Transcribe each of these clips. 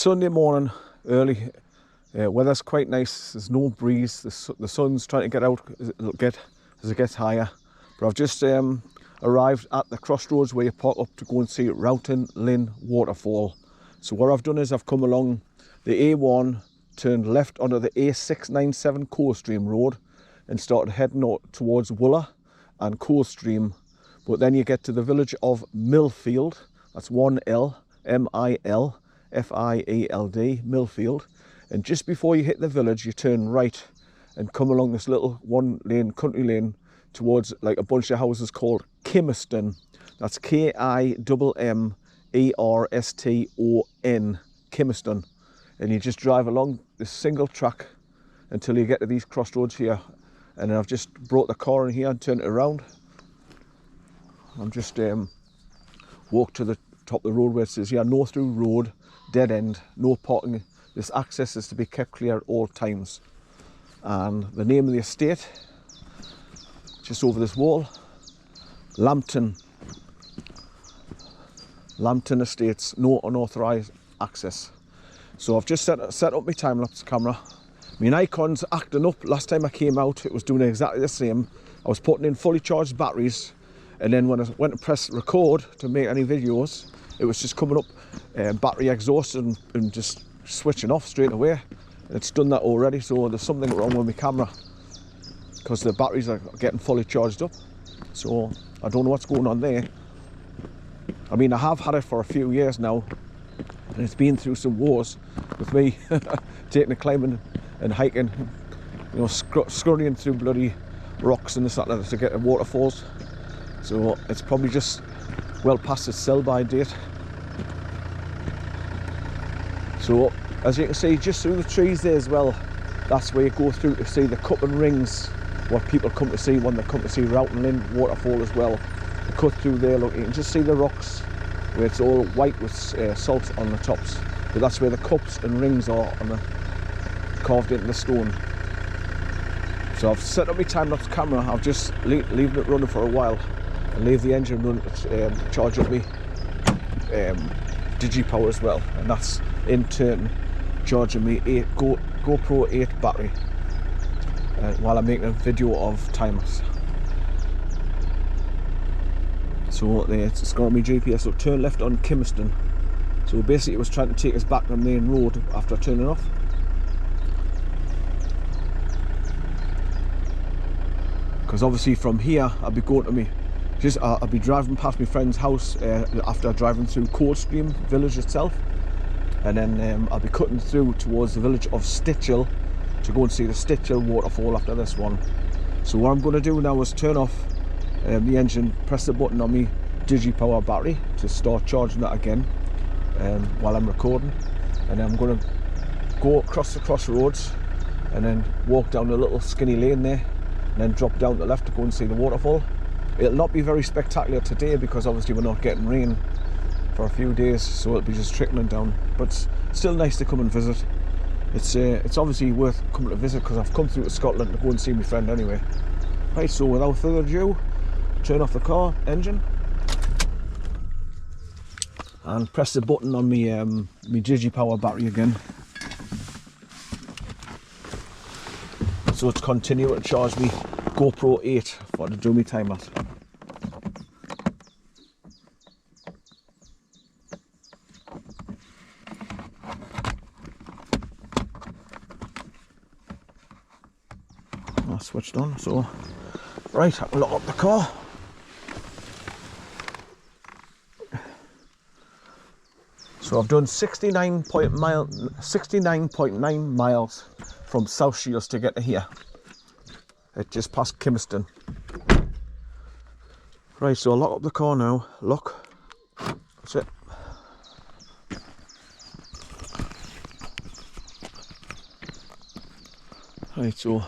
Sunday morning, early. Weather's quite nice. There's no breeze. The sun's trying to get out as it gets higher. But I've just arrived at the crossroads where you park up to go and see ROUTIN Linn waterfall. So what I've done is I've come along the A1, turned left onto the A697 Coldstream Road and started heading out towards Wooler and Coldstream. But then you get to the village of Millfield. That's 1L, M-I-L-F-I-E-L-D, Millfield. And just before you hit the village, you turn right and come along this little one-lane country lane towards like a bunch of houses called Kimmerston. That's K-I-M-M-E-R-S-T-O-N, Kimmerston. And you just drive along this single track until you get to these crossroads here. And then I've just brought the car in here and turned it around. I'm just walked to the top of the road where it says, yeah, no through road, dead end, no parking. This access is to be kept clear at all times. And the name of the estate, just over this wall, Lambton Estates, no unauthorised access. So I've just set up my time-lapse camera. My Nikon's acting up. Last time I came out, it was doing exactly the same. I was putting in fully charged batteries, and then when I went to press record to make any videos, it was just coming up battery exhaust and just switching off straight away. And it's done that already, so there's something wrong with my camera because the batteries are getting fully charged up. So I don't know what's going on there. I mean, I have had it for a few years now, and it's been through some wars with me taking a climbing and hiking, you know, scurrying through bloody rocks and this that to get to waterfalls. So it's probably just well past its sell-by date. So as you can see, just through the trees there as well, that's where you go through to see the cup and rings, what people come to see when they come to see ROUTIN Linn waterfall as well. You cut through there, look, you can just see the rocks where it's all white with salt on the tops. But that's where the cups and rings are carved into the stone. So I've set up my time-lapse camera. I've just leaving it running for a while and leave the engine running to charge up my digi-power as well, and that's in turn charging me GoPro 8 battery while I'm making a video of time-lapse. So it's got my GPS, so turn left on Kimmerston. So basically it was trying to take us back to the main road after turning off. Because obviously from here I'll be going to me, I'll be driving past my friend's house after driving through Coldstream village itself, and then I'll be cutting through towards the village of Stichill to go and see the Stichill waterfall after this one. So what I'm going to do now is turn off the engine, press the button on my digi-power battery to start charging that again while I'm recording, and then I'm going to go across the crossroads and then walk down a little skinny lane there and then drop down to the left to go and see the waterfall. It'll not be very spectacular today because obviously we're not getting rain for a few days, so it'll be just trickling down, but it's still nice to come and visit. It's obviously worth coming to visit because I've come through to Scotland to go and see my friend anyway. Right, so without further ado, turn off the car engine and press the button on my digi-power battery again. So it's continuing to charge me GoPro 8 for to do my time-lapse. That's switched on, so right, I can lock up the car. So I've done 69.9 miles from South Shields to get to here. It just past Kimmerston. Right, so I'll lock up the car now. Lock. That's it. Right, so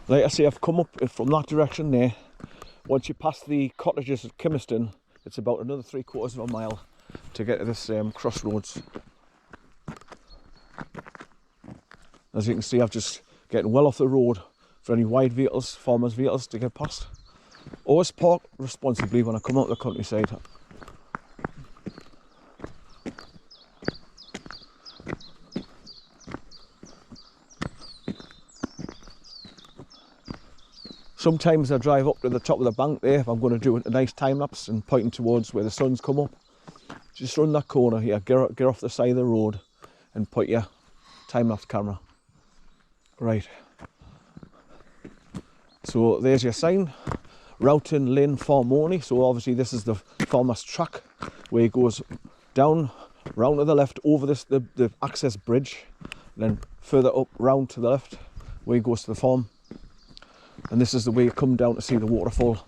like I say, I've come up from that direction there. Once you pass the cottages at Kimmerston, it's about another 3/4 of a mile to get to this crossroads. As you can see, I've just getting well off the road for any wide vehicles, farmers' vehicles to get past. Always park responsibly when I come out the countryside. Sometimes I drive up to the top of the bank there if I'm going to do a nice time lapse and pointing towards where the sun's come up. Just run that corner here, get off the side of the road and put your time lapse camera. Right. So there's your sign, ROUTIN LINN Farmoni. So obviously this is the farmer's track where he goes down, round to the left over this the access bridge, and then further up round to the left where he goes to the farm. And this is the way you come down to see the waterfall.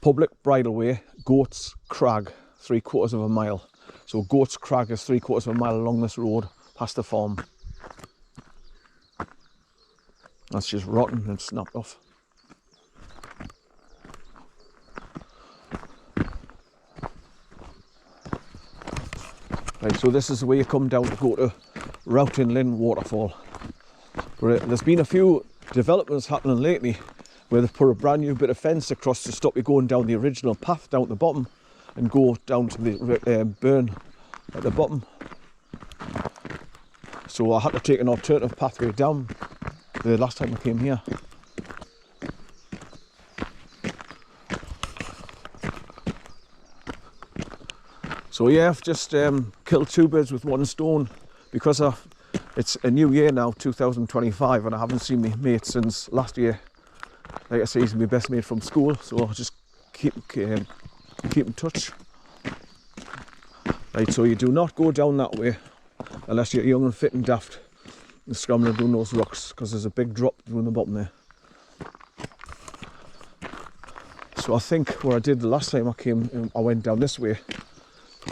Public bridleway, Goats Crag, 3/4 of a mile. So Goats Crag is 3/4 of a mile along this road past the farm. That's just rotten and snapped off. Right, so this is the way you come down to go to ROUTIN LINN waterfall. There's been a few developments happening lately where they've put a brand new bit of fence across to stop you going down the original path down at the bottom and go down to the burn at the bottom. So I had to take an alternative pathway down the last time I came here. So yeah, I've just killed two birds with one stone because it's a new year now, 2025, and I haven't seen my mate since last year. Like I say, he's my best mate from school, so I'll just keep in touch. Right, so you do not go down that way unless you're young and fit and daft and scrambling down those rocks, because there's a big drop down the bottom there. So I think what I did the last time I came, I went down this way,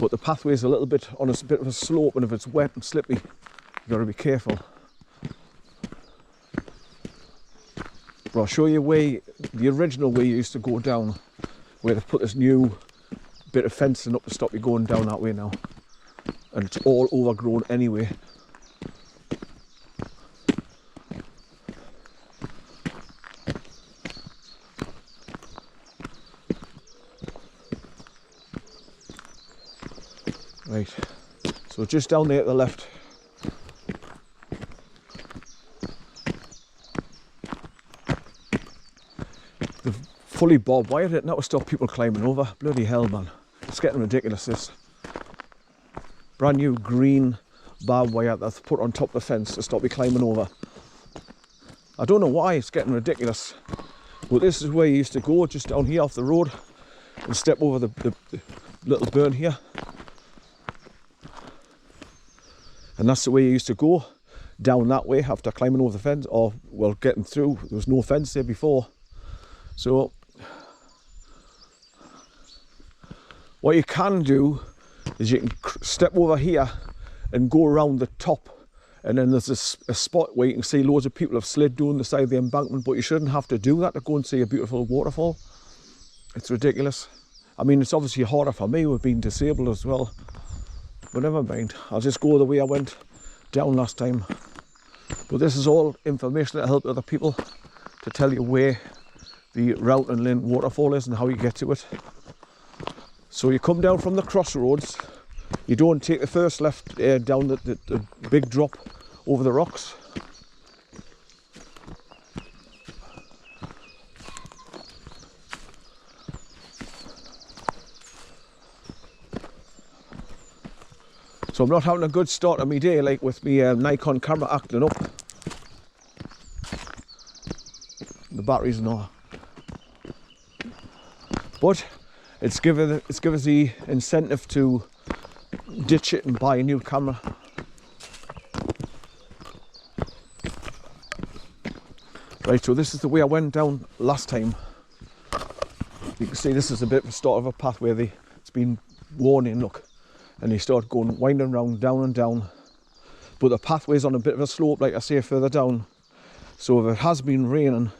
but the pathway is a little bit on a bit of a slope, and if it's wet and slippy, you've got to be careful. But I'll show you the original way you used to go down, where they've put this new bit of fencing up to stop you going down that way now. And it's all overgrown anyway. Right, so just down there at the left. They've fully barbed wired it now to stop people climbing over. Bloody hell, man. It's getting ridiculous, this. Brand new green barbed wire that's put on top of the fence to stop you climbing over. I don't know why it's getting ridiculous. But this is where you used to go, just down here off the road, and step over the little burn here. And that's the way you used to go, down that way after climbing over the fence, or, well, getting through. There was no fence there before. So what you can do is you can step over here and go around the top, and then there's a spot where you can see loads of people have slid down the side of the embankment, but you shouldn't have to do that to go and see a beautiful waterfall. It's ridiculous. I mean, it's obviously harder for me with being disabled as well, but never mind. I'll just go the way I went down last time. But this is all information to help other people, to tell you where the ROUTIN LINN waterfall is and how you get to it. So you come down from the crossroads, you don't take the first left down the big drop over the rocks. So I'm not having a good start of my day, like with my Nikon camera acting up. The battery's not. But it's given us the incentive to ditch it and buy a new camera. Right, so this is the way I went down last time. You can see this is a bit of a start of a path where it's been worn in, look. And you start going winding round, down and down. But the pathway's on a bit of a slope, like I say, further down. So if it has been raining,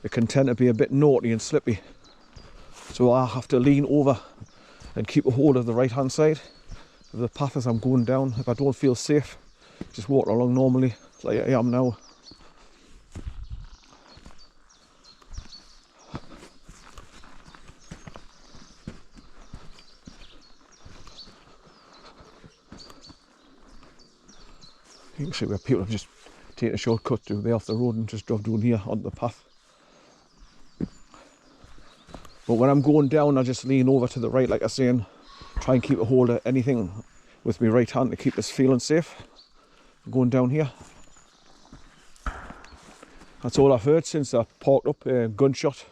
it can tend to be a bit naughty and slippy. So I have to lean over and keep a hold of the right hand side of the path as I'm going down. If I don't feel safe, just walk along normally, like I am now. You can see where people have just taken a shortcut to way off the road and just drove down here onto the path. But when I'm going down, I just lean over to the right, like I was saying, try and keep a hold of anything with my right hand to keep us feeling safe. Going down here. That's all I've heard since I parked up, a gunshot.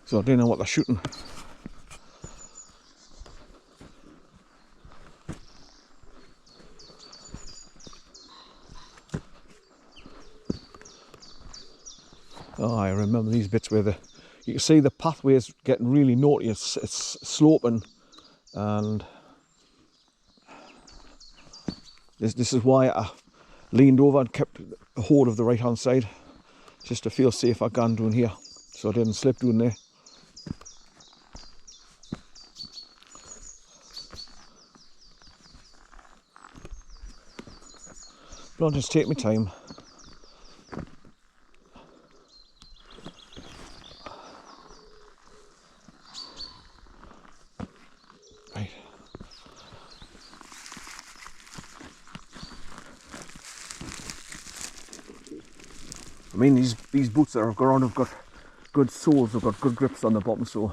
So I don't know what they're shooting. Oh, I remember these bits where you can see the pathway is getting really naughty. It's sloping, and this is why I leaned over and kept a hold of the right hand side, just to feel safe again down here, so I didn't slip down there. But I'll just take my time. Right. I mean, these boots that I've got on have got good soles, they've got good grips on the bottom, so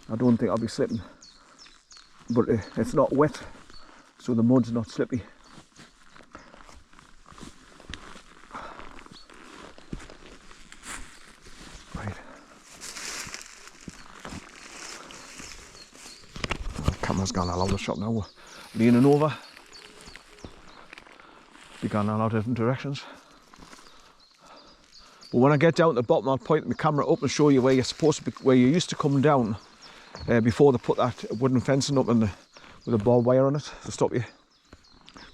I don't think I'll be slipping. But it's not wet, so the mud's not slippy. Right. The camera's gone all over the shop now. We're leaning over. Be going all out different directions. But when I get down to the bottom, I'll point my camera up and show you where you're supposed to be, where you used to come down before they put that wooden fencing up with a barbed wire on it to stop you.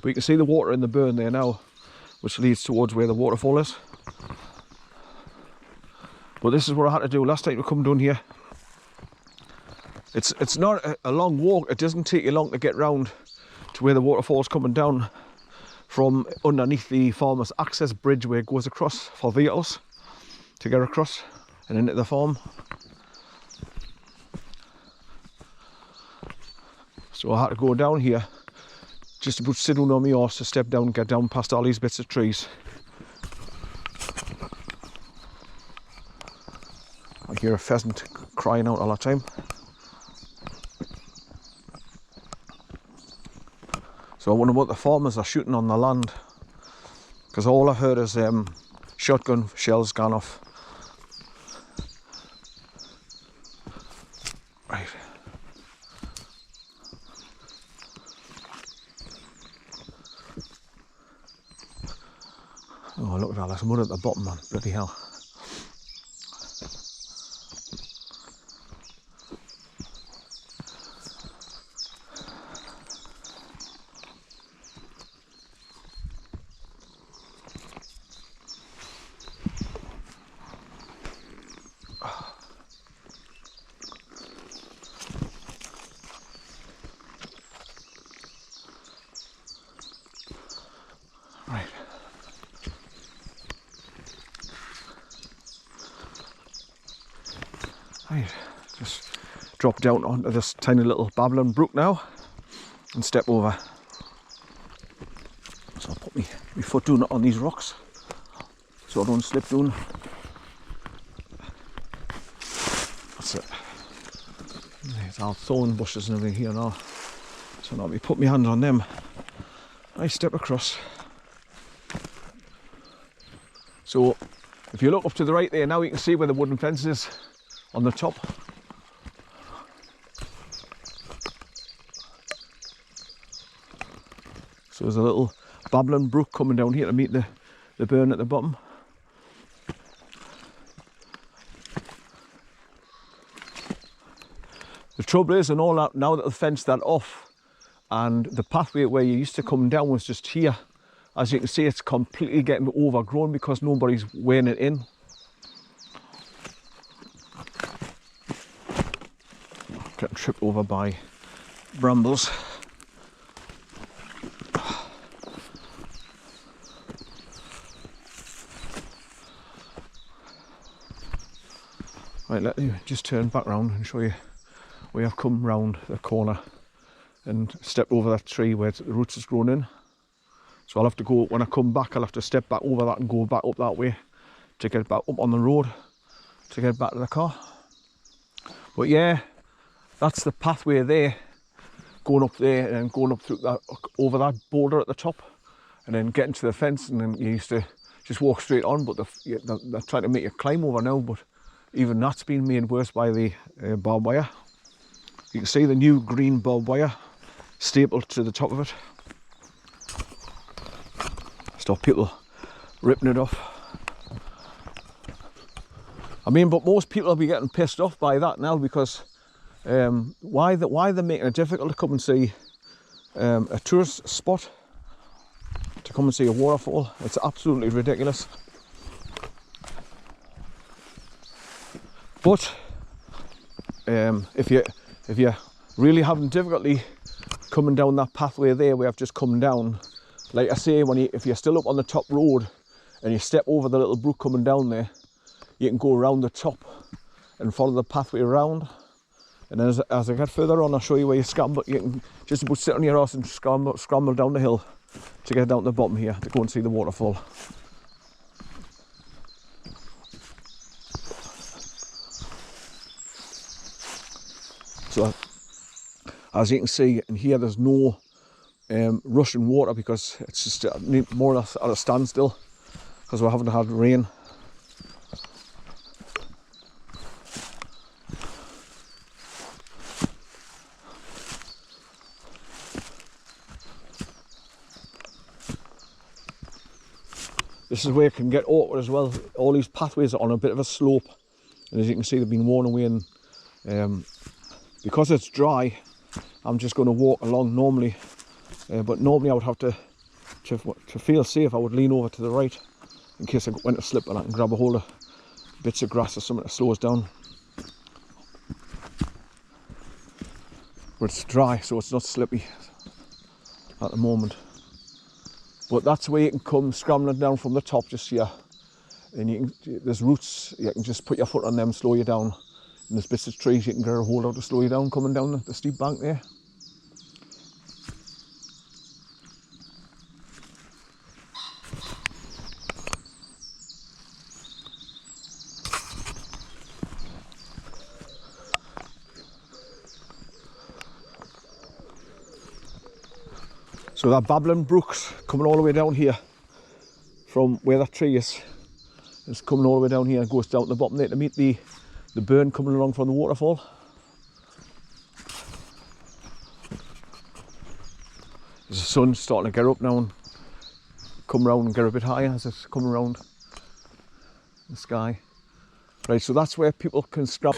But you can see the water in the burn there now, which leads towards where the waterfall is. But this is what I had to do last time we come down here. It's not a long walk. It doesn't take you long to get round to where the waterfall's coming down from underneath the farmer's access bridge where it goes across for vehicles to get across and into the farm. So I had to go down here just to sit down on my horse to step down and get down past all these bits of trees. I hear a pheasant crying out all the time. So I wonder what the farmers are shooting on the land, because all I heard is shotgun shells gone off. Right. Oh, look at all this mud at the bottom, man. Bloody hell. Right. Right, just drop down onto this tiny little babbling brook now and step over. So I'll put my foot down on these rocks so I don't slip down. That's it. There's all thorn bushes and everything here now. So now we put my hand on them. I step across. So if you look up to the right there now, you can see where the wooden fence is on the top. So there's a little babbling brook coming down here to meet the burn at the bottom. The trouble is, and all that, now that they've fenced that off and the pathway where you used to come down was just here, as you can see, it's completely getting overgrown because nobody's weighing it in. Getting tripped over by brambles. Right, let me just turn back round and show you where I've come round the corner and stepped over that tree where the roots has grown in. So I'll have to go, when I come back, I'll have to step back over that and go back up that way to get back up on the road to get back to the car. But yeah, that's the pathway there, going up there and then going up through that, over that boulder at the top, and then getting to the fence, and then you used to just walk straight on, but they're trying to make you climb over now, but even that's been made worse by the barbed wire. You can see the new green barbed wire stapled to the top of it. Stop people ripping it off. I mean, but most people will be getting pissed off by that now, because why they're making it difficult to come and see a tourist spot, to come and see a waterfall. It's absolutely ridiculous. But if you're really having difficulty coming down that pathway there where I've just come down, like I say, if you're still up on the top road and you step over the little brook coming down there, you can go around the top and follow the pathway around. And then as I get further on, I'll show you where you can just about sit on your horse and scramble down the hill to get down to the bottom here to go and see the waterfall. So as you can see in here, there's no rushing water, because it's just more or less at a standstill because we haven't had rain. This is where it can get awkward as well. All these pathways are on a bit of a slope, and as you can see, they've been worn away, and because it's dry, I'm just going to walk along normally, but normally I would have to feel safe, I would lean over to the right in case I went to slip, and I can grab a hold of bits of grass or something to slow us down. But it's dry, so it's not slippy at the moment. But that's where you can come scrambling down from the top just here, and there's roots, you can just put your foot on them, slow you down, and there's bits of trees you can get a hold of to slow you down coming down the steep bank there. So that babbling brook's coming all the way down here from where that tree is. It's coming all the way down here and goes down to the bottom there to meet the burn coming along from the waterfall. The sun's starting to get up now and come round and get a bit higher as it's coming around the sky. Right, so that's where people can scrap.